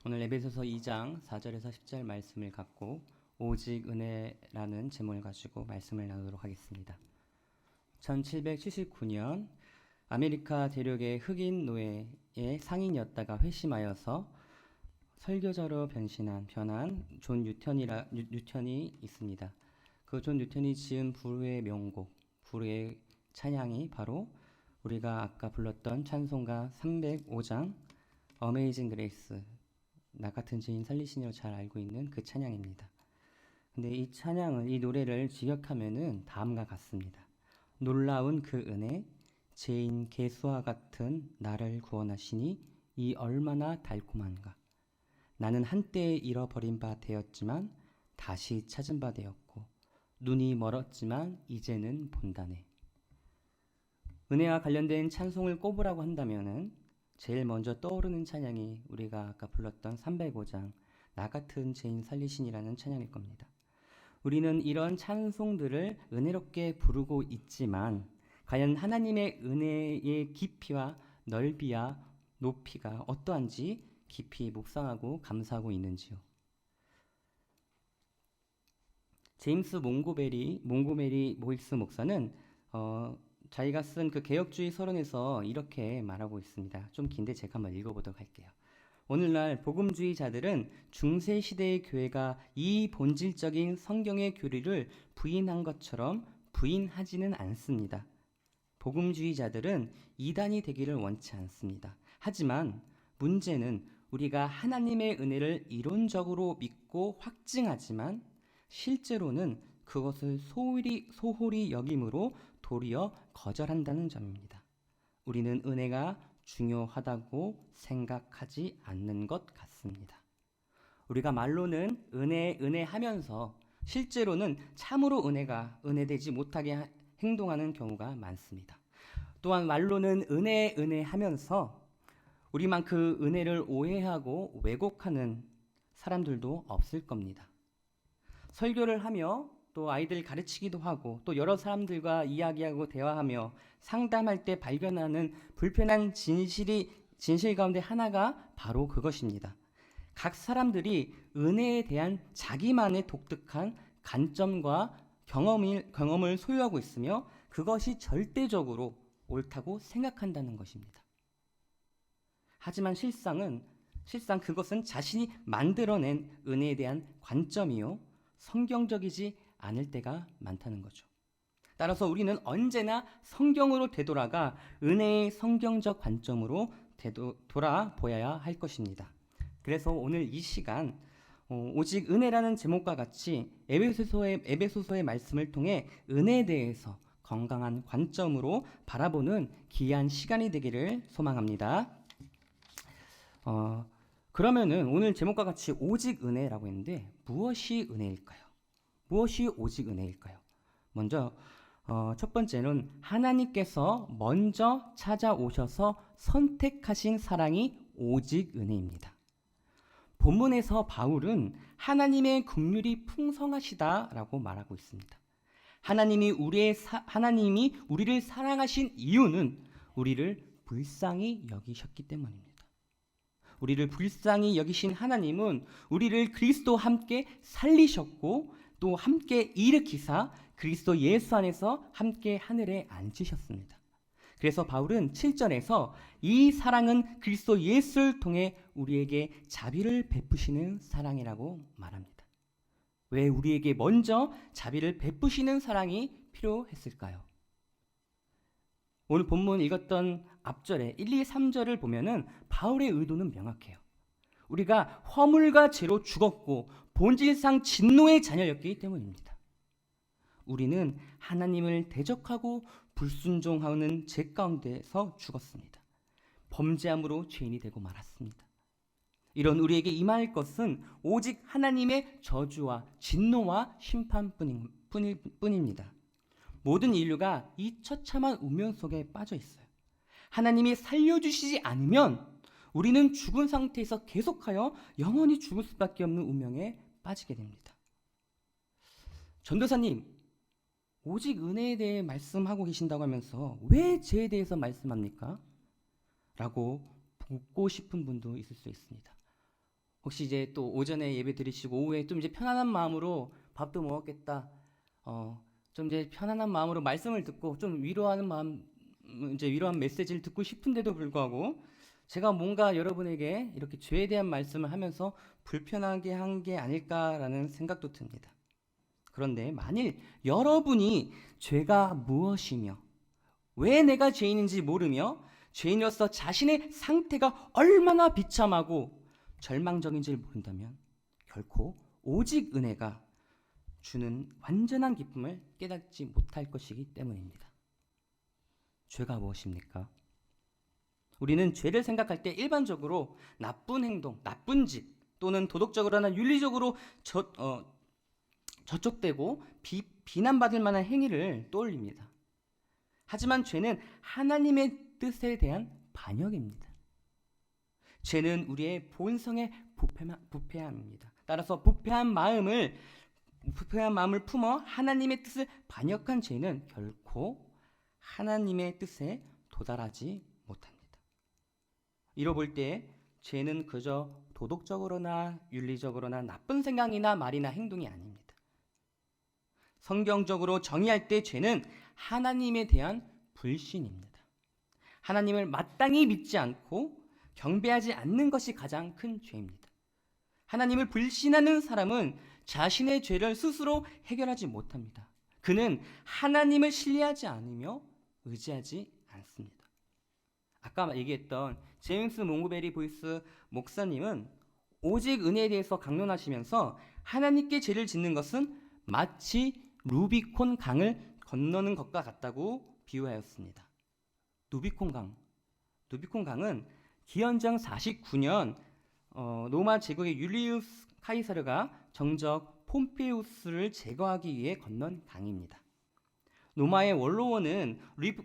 오늘 에베소서 2장 4절에서 10절 말씀을 갖고 오직 은혜라는 제목을 가지고 말씀을 나누도록 하겠습니다. 1779년 아메리카 대륙의 흑인 노예의 상인이었다가 회심하여서 설교자로 변한 존 뉴턴이 있습니다. 그 존 뉴턴이 지은 불후의 명곡, 불후의 찬양이 바로 우리가 아까 불렀던 찬송가 305장 어메이징 그레이스, 나 같은 죄인 살리시니로 잘 알고 있는 그 찬양입니다. 근데 이 찬양을, 이 노래를 직역하면은 다음과 같습니다. 놀라운 그 은혜, 죄인 개수와 같은 나를 구원하시니 이 얼마나 달콤한가. 나는 한때 잃어버린 바 되었지만 다시 찾은 바 되었고 눈이 멀었지만 이제는 본다네. 은혜와 관련된 찬송을 꼽으라고 한다면은 제일 먼저 떠오르는 찬양이 우리가 아까 불렀던 305장 나 같은 죄인 살리신이라는 찬양일 겁니다. 우리는 이런 찬송들을 은혜롭게 부르고 있지만 과연 하나님의 은혜의 깊이와 넓이와 높이가 어떠한지 깊이 묵상하고 감사하고 있는지요. 제임스 몽고메리 모이스 목사는 자기가 쓴 그 개혁주의 서론에서 이렇게 말하고 있습니다. 좀 긴데 제가 한번 읽어보도록 할게요. 오늘날 복음주의자들은 중세시대의 교회가 이 본질적인 성경의 교리를 부인한 것처럼 부인하지는 않습니다. 복음주의자들은 이단이 되기를 원치 않습니다. 하지만 문제는 우리가 하나님의 은혜를 이론적으로 믿고 확증하지만 실제로는 그것을 소홀히 여김으로 도리어 거절한다는 점입니다. 우리는 은혜가 중요하다고 생각하지 않는 것 같습니다. 우리가 말로는 은혜 하면서 실제로는 참으로 은혜가 은혜되지 못하게 행동하는 경우가 많습니다. 또한 말로는 은혜 하면서 우리만 그 은혜를 오해하고 왜곡하는 사람들도 없을 겁니다. 설교를 하며 또 아이들 가르치기도 하고 또 여러 사람들과 이야기하고 대화하며 상담할 때 발견하는 불편한 진실 가운데 하나가 바로 그것입니다. 각 사람들이 은혜에 대한 자기만의 독특한 관점과 경험을 소유하고 있으며 그것이 절대적으로 옳다고 생각한다는 것입니다. 하지만 실상 그것은 자신이 만들어낸 은혜에 대한 관점이요 성경적이지 않을 때가 많다는 거죠. 따라서 우리는 언제나 성경으로 되돌아가 은혜의 성경적 관점으로 돌아보아야 할 것입니다. 그래서 오늘 이 시간 오직 은혜라는 제목과 같이 에베소서의 말씀을 통해 은혜에 대해서 건강한 관점으로 바라보는 귀한 시간이 되기를 소망합니다. 그러면은 오늘 제목과 같이 오직 은혜라고 했는데 무엇이 은혜일까요? 무엇이 오직 은혜일까요? 먼저 첫 번째는 하나님께서 먼저 찾아오셔서 선택하신 사랑이 오직 은혜입니다. 본문에서 바울은 하나님의 긍휼이 풍성하시다라고 말하고 있습니다. 하나님이 우리를 사랑하신 이유는 우리를 불쌍히 여기셨기 때문입니다. 우리를 불쌍히 여기신 하나님은 우리를 그리스도와 함께 살리셨고 또 함께 일으키사 그리스도 예수 안에서 함께 하늘에 앉으셨습니다. 그래서 바울은 7절에서 이 사랑은 그리스도 예수를 통해 우리에게 자비를 베푸시는 사랑이라고 말합니다. 왜 우리에게 먼저 자비를 베푸시는 사랑이 필요했을까요? 오늘 본문 읽었던 앞절에 1, 2, 3절을 보면은 바울의 의도는 명확해요. 우리가 허물과 죄로 죽었고 본질상 진노의 자녀였기 때문입니다. 우리는 하나님을 대적하고 불순종하는 죄 가운데서 죽었습니다. 범죄함으로 죄인이 되고 말았습니다. 이런 우리에게 임할 것은 오직 하나님의 저주와 진노와 심판뿐입니다. 모든 인류가 이 처참한 운명 속에 빠져 있어요. 하나님이 살려주시지 않으면 우리는 죽은 상태에서 계속하여 영원히 죽을 수밖에 없는 운명에 빠지게 됩니다. 전도사님, 오직 은혜에 대해 말씀하고 계신다고 하면서 왜 죄에 대해서 말씀합니까? 라고 묻고 싶은 분도 있을 수 있습니다. 혹시 이제 또 오전에 예배 드리시고 오후에 좀 이제 편안한 마음으로 밥도 먹었겠다. 좀 이제 편안한 마음으로 말씀을 듣고 좀 위로하는 마음, 이제 위로한 메시지를 듣고 싶은데도 불구하고 제가 뭔가 여러분에게 이렇게 죄에 대한 말씀을 하면서 불편하게 한 게 아닐까라는 생각도 듭니다. 그런데 만일 여러분이 죄가 무엇이며 왜 내가 죄인인지 모르며 죄인으로서 자신의 상태가 얼마나 비참하고 절망적인지를 모른다면 결코 오직 은혜가 주는 완전한 기쁨을 깨닫지 못할 것이기 때문입니다. 죄가 무엇입니까? 우리는 죄를 생각할 때 일반적으로 나쁜 행동, 나쁜 짓 또는 도덕적으로나 윤리적으로 저촉되고 비난받을 만한 행위를 떠올립니다. 하지만 죄는 하나님의 뜻에 대한 반역입니다. 죄는 우리의 본성의 부패함입니다. 따라서 부패한 마음을 품어 하나님의 뜻을 반역한 죄는 결코 하나님의 뜻에 도달하지 못합니다. 이로 볼 때 죄는 그저 도덕적으로나 윤리적으로나 나쁜 생각이나 말이나 행동이 아닙니다. 성경적으로 정의할 때 죄는 하나님에 대한 불신입니다. 하나님을 마땅히 믿지 않고 경배하지 않는 것이 가장 큰 죄입니다. 하나님을 불신하는 사람은 자신의 죄를 스스로 해결하지 못합니다. 그는 하나님을 신뢰하지 않으며 의지하지 않습니다. 아까 얘기했던 제임스 몽고베리 보이스 목사님은 오직 은혜에 대해서 강론하시면서 하나님께 죄를 짓는 것은 마치 루비콘 강을 건너는 것과 같다고 비유하였습니다. 루비콘 강은 기원전 49년 로마 제국의 율리우스 카이사르가 정적 폼페우스를 제거하기 위해 건넌 강입니다. 로마의 원로원은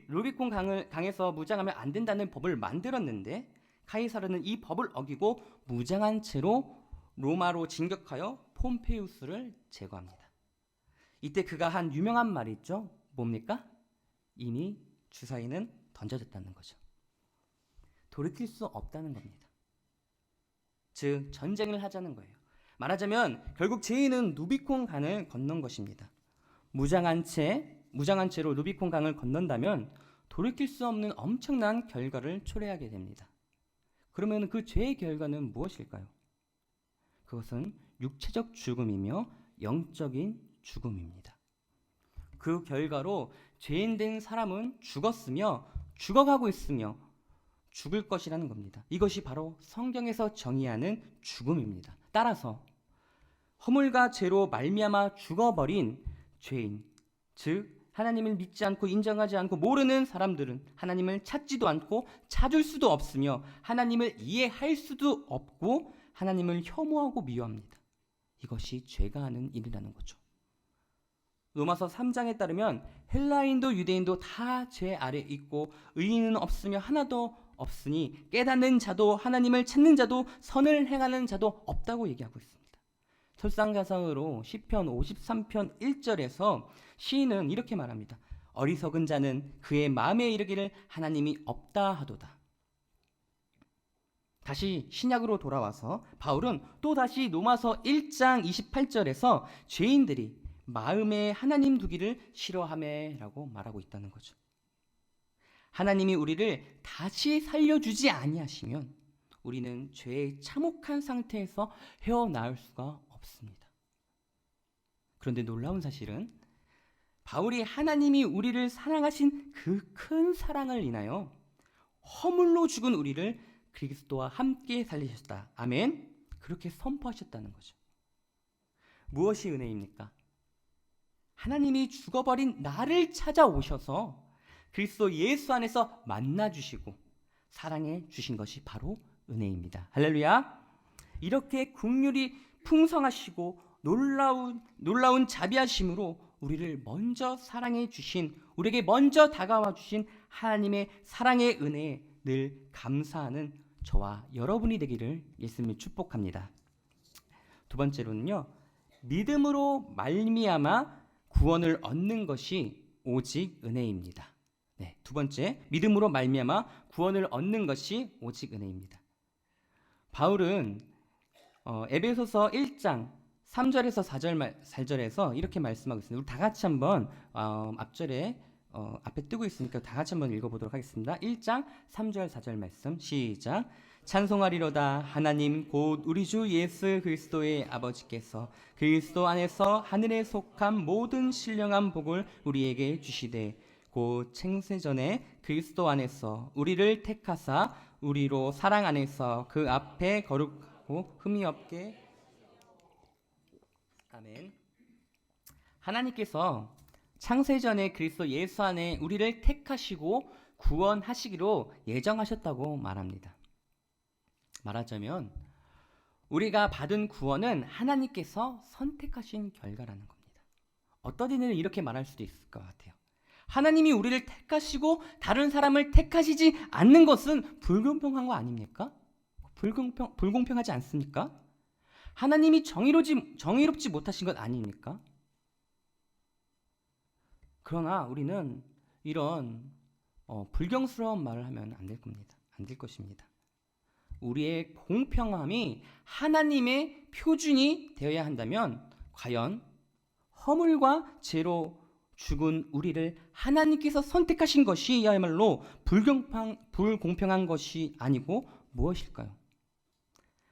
루비콘 강에서 무장하면 안 된다는 법을 만들었는데 카이사르는 이 법을 어기고 무장한 채로 로마로 진격하여 폼페우스를 제거합니다. 이때 그가 한 유명한 말이 있죠. 뭡니까? 이미 주사위는 던져졌다는 거죠. 돌이킬 수 없다는 겁니다. 즉 전쟁을 하자는 거예요. 말하자면 결국 죄인은 루비콘 강을 건넌 것입니다. 무장한 채로 루비콘 강을 건넌다면 돌이킬 수 없는 엄청난 결과를 초래하게 됩니다. 그러면 그 죄의 결과는 무엇일까요? 그것은 육체적 죽음이며 영적인 죽음입니다. 그 결과로 죄인 된 사람은 죽었으며 죽어가고 있으며 죽을 것이라는 겁니다. 이것이 바로 성경에서 정의하는 죽음입니다. 따라서 허물과 죄로 말미암아 죽어버린 죄인, 즉 하나님을 믿지 않고 인정하지 않고 모르는 사람들은 하나님을 찾지도 않고 찾을 수도 없으며 하나님을 이해할 수도 없고 하나님을 혐오하고 미워합니다. 이것이 죄가 하는 일이라는 거죠. 로마서 3장에 따르면 헬라인도 유대인도 다 죄 아래 있고 의인은 없으며 하나도 없으니 깨닫는 자도 하나님을 찾는 자도 선을 행하는 자도 없다고 얘기하고 있습니다. 설상가상으로 시편 53편 1절에서 시인은 이렇게 말합니다. 어리석은 자는 그의 마음에 이르기를 하나님이 없다 하도다. 다시 신약으로 돌아와서 바울은 또다시 로마서 1장 28절에서 죄인들이 마음에 하나님 두기를 싫어하매라고 말하고 있다는 거죠. 하나님이 우리를 다시 살려주지 아니하시면 우리는 죄의 참혹한 상태에서 헤어나올 수가 없습니다. 그런데 놀라운 사실은 바울이 하나님이 우리를 사랑하신 그 큰 사랑을 인하여 허물로 죽은 우리를 그리스도와 함께 살리셨다. 아멘. 그렇게 선포하셨다는 거죠. 무엇이 은혜입니까? 하나님이 죽어버린 나를 찾아오셔서 그리스도 예수 안에서 만나주시고 사랑해 주신 것이 바로 은혜입니다. 할렐루야. 이렇게 긍휼이 풍성하시고 놀라운 자비하심으로 우리를 먼저 사랑해 주신, 우리에게 먼저 다가와 주신 하나님의 사랑의 은혜에 늘 감사하는 저와 여러분이 되기를 예수님이 축복합니다. 두 번째로는요, 믿음으로 말미암아 구원을 얻는 것이 오직 은혜입니다. 네, 두 번째, 믿음으로 말미암아 구원을 얻는 것이 오직 은혜입니다. 바울은 에베소서 1장 3절에서 4절에서 이렇게 말씀하고 있습니다. 우리 다 같이 한번 앞절에 앞에 뜨고 있으니까 다 같이 한번 읽어보도록 하겠습니다. 1장 3절 4절 말씀 시작. 찬송하리로다 하나님 곧 우리 주 예수 그리스도의 아버지께서 그리스도 안에서 하늘에 속한 모든 신령한 복을 우리에게 주시되 곧 창세전에 그리스도 안에서 우리를 택하사 우리로 사랑 안에서 그 앞에 거룩하고 흠이 없게 아멘. 하나님께서 창세전에 그리스도 예수 안에 우리를 택하시고 구원하시기로 예정하셨다고 말합니다. 말하자면 우리가 받은 구원은 하나님께서 선택하신 결과라는 겁니다. 어떤 이는 이렇게 말할 수도 있을 것 같아요. 하나님이 우리를 택하시고 다른 사람을 택하시지 않는 것은 불공평한 거 아닙니까? 불공평하지 않습니까? 하나님이 정의롭지 못하신 것 아닙니까? 그러나 우리는 이런 불경스러운 말을 하면 안 될 겁니다. 안 될 것입니다. 우리의 공평함이 하나님의 표준이 되어야 한다면 과연 허물과 죄로 죽은 우리를 하나님께서 선택하신 것이야말로 불공평한 것이 아니고 무엇일까요?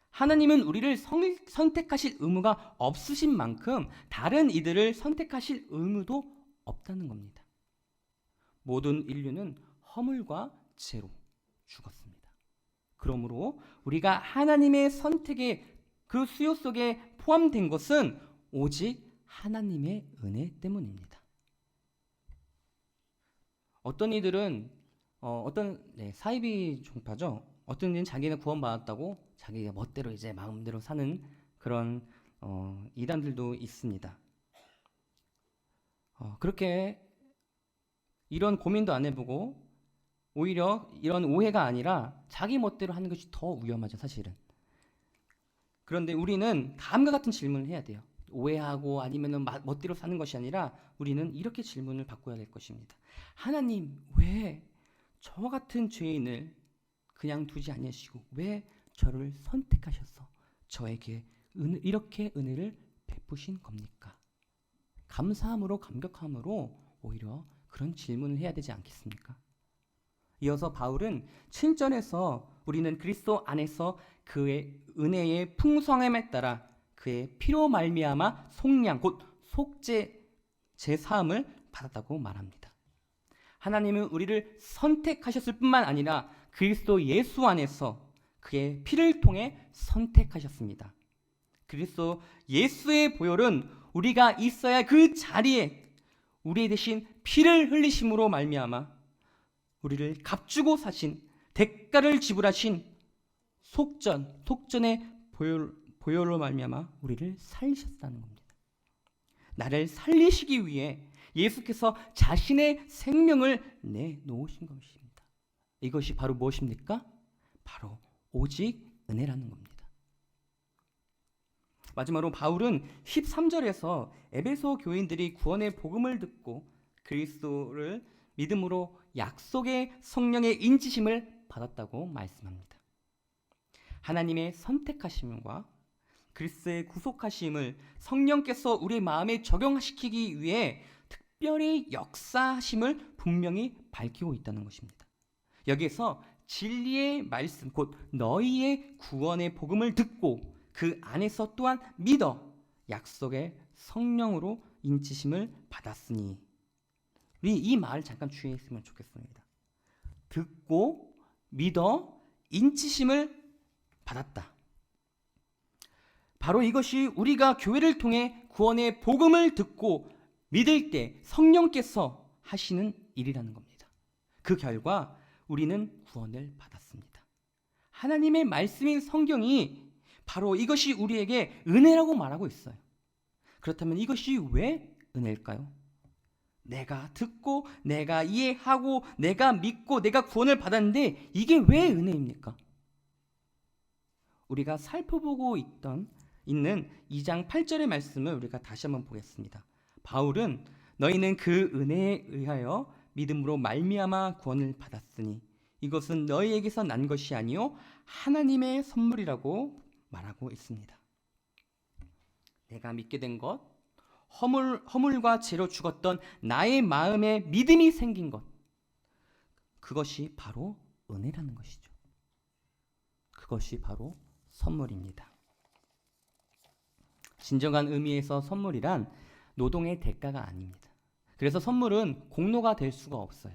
하나님은 우리를 선택하실 의무가 없으신 만큼 다른 이들을 선택하실 의무도 없다는 겁니다. 모든 인류는 허물과 죄로 죽었습니다. 그러므로 우리가 하나님의 선택의 그 수요 속에 포함된 것은 오직 하나님의 은혜 때문입니다. 어떤 이들은 사이비 종파죠. 어떤 이는 자기는 구원받았다고 자기가 멋대로 이제 마음대로 사는 그런 이단들도 있습니다. 그렇게 이런 고민도 안 해보고 오히려 이런 오해가 아니라 자기 멋대로 하는 것이 더 위험하죠, 사실은. 그런데 우리는 다음과 같은 질문을 해야 돼요. 오해하고 아니면 멋대로 사는 것이 아니라 우리는 이렇게 질문을 바꿔야 될 것입니다. 하나님, 왜 저와 같은 죄인을 그냥 두지 않으시고 왜 저를 선택하셔서 저에게 이렇게 은혜를 베푸신 겁니까? 감사함으로 감격함으로 오히려 그런 질문을 해야 되지 않겠습니까? 이어서 바울은 7절에서 우리는 그리스도 안에서 그의 은혜의 풍성함에 따라 그의 피로 말미암아 속량 곧 속죄 제사함을 받았다고 말합니다. 하나님은 우리를 선택하셨을 뿐만 아니라 그리스도 예수 안에서 그의 피를 통해 선택하셨습니다. 그리스도 예수의 보혈은 우리가 있어야 그 자리에 우리 대신 피를 흘리심으로 말미암아 우리를 값주고 사신 대가를 지불하신 속전의 보혈로 말미암아 우리를 살리셨다는 겁니다. 나를 살리시기 위해 예수께서 자신의 생명을 내놓으신 것입니다. 이것이 바로 무엇입니까? 바로 오직 은혜라는 겁니다. 마지막으로 바울은 13절에서 에베소 교인들이 구원의 복음을 듣고 그리스도를 믿음으로 약속의 성령의 인치심을 받았다고 말씀합니다. 하나님의 선택하심과 그리스도의 구속하심을 성령께서 우리 마음에 적용시키기 위해 특별히 역사하심을 분명히 밝히고 있다는 것입니다. 여기에서 진리의 말씀 곧 너희의 구원의 복음을 듣고 그 안에서 또한 믿어 약속의 성령으로 인치심을 받았으니 우리 이 말을 잠깐 주의했으면 좋겠습니다. 듣고 믿어 인치심을 받았다. 바로 이것이 우리가 교회를 통해 구원의 복음을 듣고 믿을 때 성령께서 하시는 일이라는 겁니다. 그 결과 우리는 구원을 받았습니다. 하나님의 말씀인 성경이 바로 이것이 우리에게 은혜라고 말하고 있어요. 그렇다면 이것이 왜 은혜일까요? 내가 듣고 내가 이해하고 내가 믿고 내가 구원을 받았는데 이게 왜 은혜입니까? 우리가 살펴보고 있는 2장 8절의 말씀을 우리가 다시 한번 보겠습니다. 바울은 너희는 그 은혜에 의하여 믿음으로 말미암아 구원을 받았으니 이것은 너희에게서 난 것이 아니요 하나님의 선물이라고 말하고 있습니다. 내가 믿게 된 것, 허물과 죄로 죽었던 나의 마음에 믿음이 생긴 것, 그것이 바로 은혜라는 것이죠. 그것이 바로 선물입니다. 진정한 의미에서 선물이란 노동의 대가가 아닙니다. 그래서 선물은 공로가 될 수가 없어요.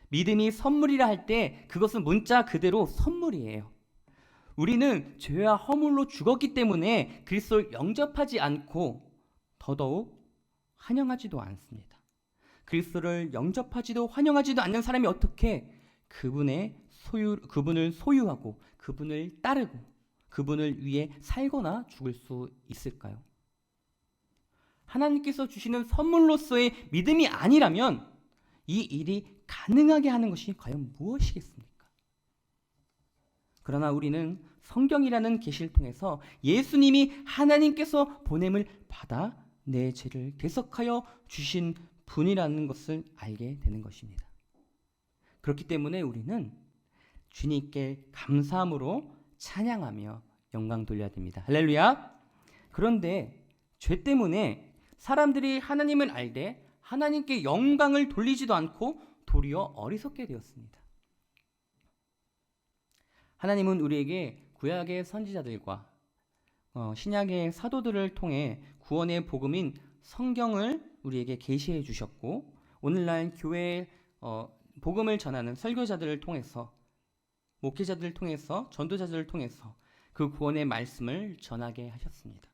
믿음이 선물이라 할 때 그것은 문자 그대로 선물이에요. 우리는 죄와 허물로 죽었기 때문에 그리스도를 영접하지 않고 더더욱 환영하지도 않습니다. 그리스도를 영접하지도 환영하지도 않는 사람이 어떻게 그분을 소유하고 그분을 따르고 그분을 위해 살거나 죽을 수 있을까요? 하나님께서 주시는 선물로서의 믿음이 아니라면 이 일이 가능하게 하는 것이 과연 무엇이겠습니까? 그러나 우리는 성경이라는 계시를 통해서 예수님이 하나님께서 보냄을 받아 내 죄를 대속하여 주신 분이라는 것을 알게 되는 것입니다. 그렇기 때문에 우리는 주님께 감사함으로 찬양하며 영광 돌려야 됩니다. 할렐루야! 그런데 죄 때문에 사람들이 하나님을 알되 하나님께 영광을 돌리지도 않고 도리어 어리석게 되었습니다. 하나님은 우리에게 구약의 선지자들과 신약의 사도들을 통해 구원의 복음인 성경을 우리에게 계시해 주셨고 오늘날 교회의 복음을 전하는 설교자들을 통해서 목회자들을 통해서 전도자들을 통해서 그 구원의 말씀을 전하게 하셨습니다.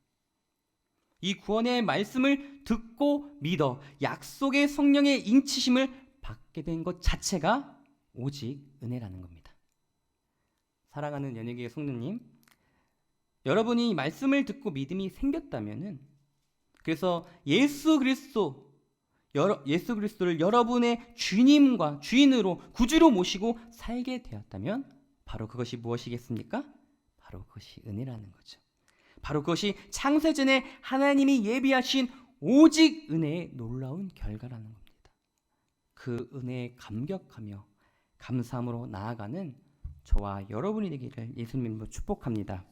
이 구원의 말씀을 듣고 믿어 약속의 성령의 인치심을 받게 된 것 자체가 오직 은혜라는 겁니다. 사랑하는 연예계의 성도님, 여러분이 말씀을 듣고 믿음이 생겼다면은 그래서 예수 그리스도를 여러분의 주님과 주인으로 구주로 모시고 살게 되었다면 바로 그것이 무엇이겠습니까? 바로 그것이 은혜라는 거죠. 바로 그것이 창세전에 하나님이 예비하신 오직 은혜의 놀라운 결과라는 겁니다. 그 은혜에 감격하며 감사함으로 나아가는 저와 여러분이 되기를 예수님으로 축복합니다.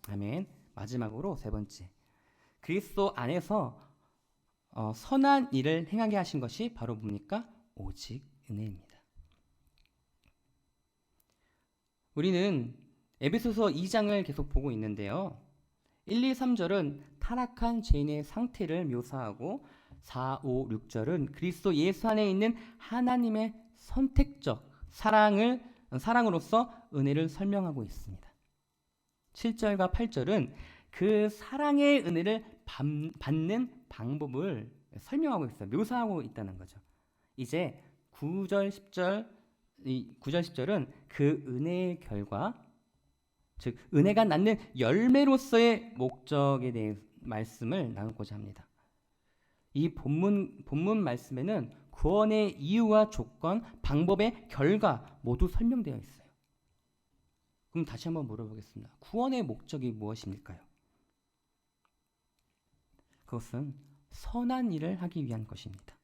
아멘. 마지막으로 세 번째, 그리스도 안에서 선한 일을 행하게 하신 것이 바로 뭡니까? 오직 은혜입니다. 우리는 에베소서 2장을 계속 보고 있는데요. 1, 2, 3절은 타락한 죄인의 상태를 묘사하고 4, 5, 6절은 그리스도 예수 안에 있는 하나님의 선택적 사랑으로서 은혜를 설명하고 있습니다. 7절과 8절은 그 사랑의 은혜를 받는 방법을 설명하고 있어요. 묘사하고 있다는 거죠. 이제 9절, 10절은 그 은혜의 결과, 즉 은혜가 낳는 열매로서의 목적에 대해 말씀을 나누고자 합니다. 이 본문 말씀에는 구원의 이유와 조건, 방법의 결과 모두 설명되어 있어요. 그럼 다시 한번 물어보겠습니다. 구원의 목적이 무엇입니까요? 그것은 선한 일을 하기 위한 것입니다.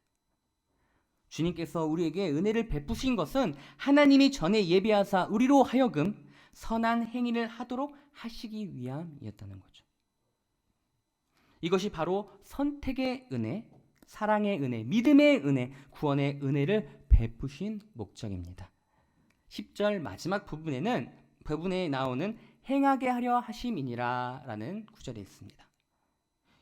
주님께서 우리에게 은혜를 베푸신 것은 하나님이 전에 예비하사 우리로 하여금 선한 행위를 하도록 하시기 위함이었다는 거죠. 이것이 바로 선택의 은혜, 사랑의 은혜, 믿음의 은혜, 구원의 은혜를 베푸신 목적입니다. 10절 마지막 부분에 나오는 행하게 하려 하심이니라 라는 구절이 있습니다.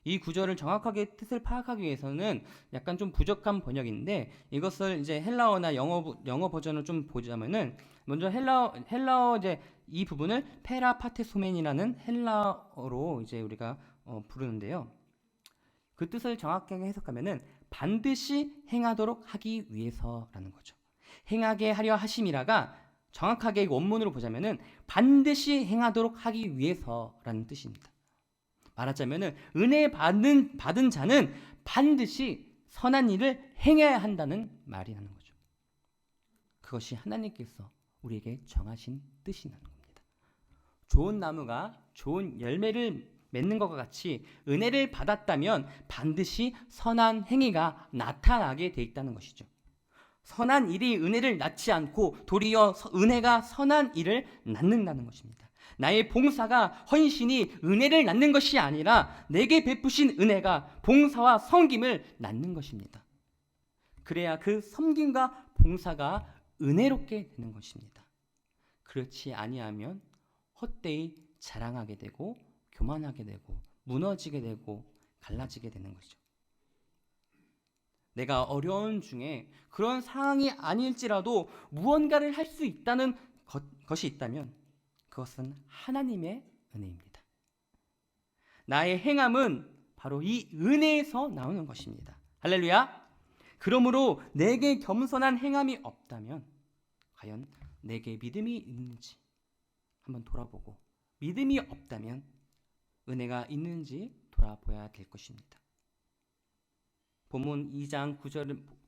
이 구절을 정확하게 뜻을 파악하기 위해서는 약간 좀 부족한 번역인데 이것을 이제 헬라어나 영어 버전을 좀 보자면은 먼저 헬라어 이제 이 부분을 페라파테소멘이라는 헬라어로 이제 우리가 부르는데요. 그 뜻을 정확하게 해석하면은 반드시 행하도록 하기 위해서라는 거죠. 행하게 하려 하심이라가 정확하게 원문으로 보자면은 반드시 행하도록 하기 위해서라는 뜻입니다. 말하자면은 은혜 받은 자는 반드시 선한 일을 행해야 한다는 말이 나는 거죠. 그것이 하나님께서 우리에게 정하신 뜻이라는 겁니다. 좋은 나무가 좋은 열매를 맺는 것과 같이 은혜를 받았다면 반드시 선한 행위가 나타나게 돼 있다는 것이죠. 선한 일이 은혜를 낳지 않고 도리어 은혜가 선한 일을 낳는다는 것입니다. 나의 봉사가 헌신이 은혜를 낳는 것이 아니라 내게 베푸신 은혜가 봉사와 섬김을 낳는 것입니다. 그래야 그 섬김과 봉사가 은혜롭게 되는 것입니다. 그렇지 아니하면 헛되이 자랑하게 되고 교만하게 되고 무너지게 되고 갈라지게 되는 것이죠. 내가 어려운 중에 그런 상황이 아닐지라도 무언가를 할 수 있다는 것이 있다면 그것은 하나님의 은혜입니다. 나의 행함은 바로 이 은혜에서 나오는 것입니다. 할렐루야. 그러므로 내게 겸손한 행함이 없다면 과연 내게 믿음이 있는지 한번 돌아보고, 믿음이 없다면 은혜가 있는지 돌아보아야 될 것입니다. 본문 2장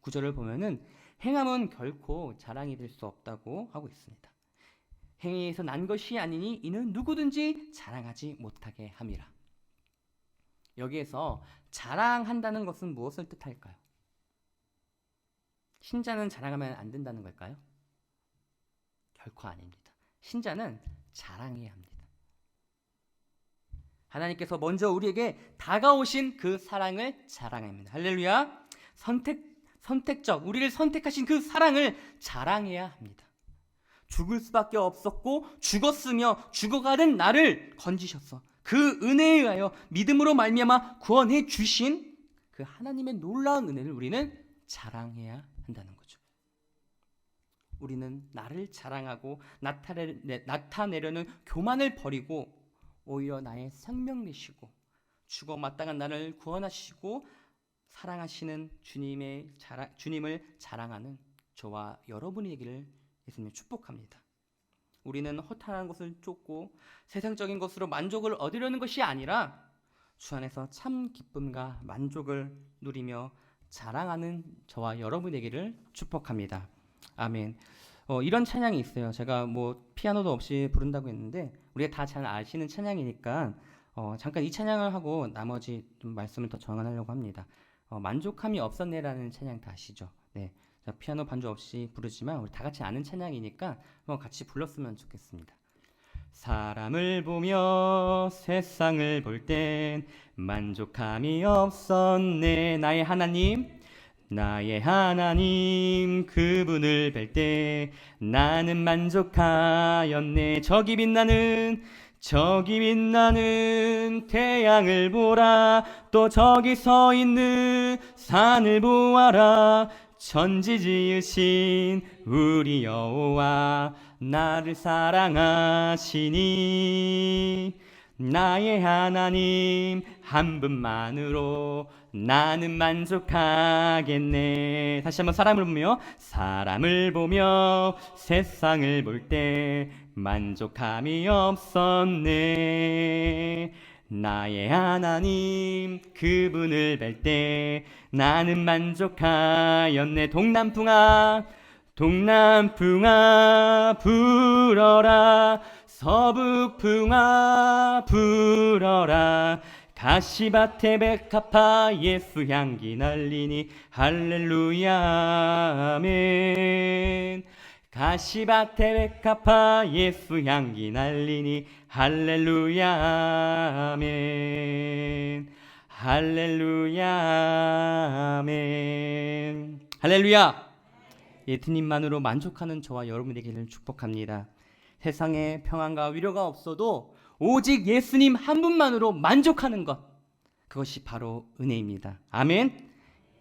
9절을 보면은 행함은 결코 자랑이 될 수 없다고 하고 있습니다. 행위에서 난 것이 아니니 이는 누구든지 자랑하지 못하게 함이라. 여기에서 자랑한다는 것은 무엇을 뜻할까요? 신자는 자랑하면 안 된다는 걸까요? 결코 아닙니다. 신자는 자랑해야 합니다. 하나님께서 먼저 우리에게 다가오신 그 사랑을 자랑해야 합니다. 할렐루야. 선택적 우리를 선택하신 그 사랑을 자랑해야 합니다. 죽을 수밖에 없었고 죽었으며 죽어가는 나를 건지셨어. 그 은혜에 의하여 믿음으로 말미암아 구원해 주신 그 하나님의 놀라운 은혜를 우리는 자랑해야 한다는 거죠. 우리는 나를 자랑하고 나타내려는 교만을 버리고 오히려 나의 생명 내시고 죽어 마땅한 나를 구원하시고 사랑하시는 주님을 자랑하는 저와 여러분이 되기를 예수님이 축복합니다. 우리는 허탄한 것을 쫓고 세상적인 것으로 만족을 얻으려는 것이 아니라 주 안에서 참 기쁨과 만족을 누리며 자랑하는 저와 여러분이 되기를 축복합니다. 아멘. 이런 찬양이 있어요. 제가 피아노도 없이 부른다고 했는데 우리가 다 잘 아시는 찬양이니까 잠깐 이 찬양을 하고 나머지 좀 말씀을 더 정하려고 합니다. 만족함이 없었네라는 찬양 다 아시죠? 네. 자, 피아노 반주 없이 부르지만 우리 다 같이 아는 찬양이니까 같이 불렀으면 좋겠습니다. 사람을 보며 세상을 볼 땐 만족함이 없었네. 나의 하나님 그분을 뵐 때 나는 만족하였네. 저기 빛나는 태양을 보라. 또 저기 서 있는 산을 보아라. 천지 지으신 우리 여호와 나를 사랑하시니 나의 하나님 한 분만으로 나는 만족하겠네. 다시 한번 사람을 보며 세상을 볼 때 만족함이 없었네. 나의 하나님 그분을 뵐 때 나는 만족하였네. 동남풍아 불어라. 서북풍아 불어라. 가시밭에 백합화 예수 향기 날리니 할렐루야 아멘. 가시밭에 백합화 예수 향기 날리니 할렐루야 아멘. 할렐루야 아멘. 할렐루야. 예수님만으로 만족하는 저와 여러분이 되기를 축복합니다. 세상에 평안과 위로가 없어도 오직 예수님 한 분만으로 만족하는 것, 그것이 바로 은혜입니다. 아멘.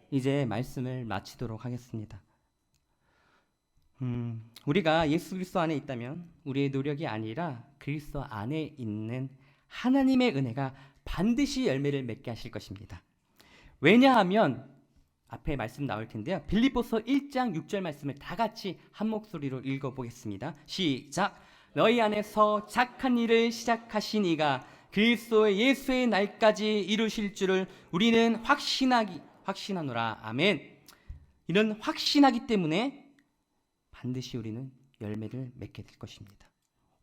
이제 말씀을 마치도록 하겠습니다. 우리가 예수 그리스도 안에 있다면 우리의 노력이 아니라 그리스도 안에 있는 하나님의 은혜가 반드시 열매를 맺게 하실 것입니다. 왜냐하면 앞에 말씀 나올 텐데요. 빌립보서 1장 6절 말씀을 다 같이 한 목소리로 읽어보겠습니다. 시작. 너희 안에서 착한 일을 시작하신 이가 그리스도 예수의 날까지 이루실 줄을 우리는 확신하노라. 아멘. 이런 확신하기 때문에 반드시 우리는 열매를 맺게 될 것입니다.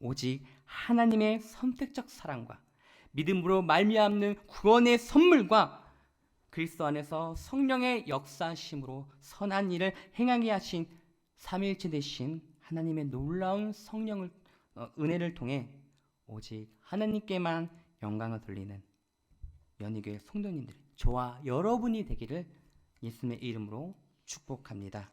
오직 하나님의 선택적 사랑과 믿음으로 말미암는 구원의 선물과 그리스도 안에서 성령의 역사심으로 선한 일을 행하게 하신 삼위일체 되신 하나님의 놀라운 성령을 은혜를 통해 오직 하나님께만 영광을 돌리는 연희교회 성도님들, 저와 여러분이 되기를 예수님의 이름으로 축복합니다.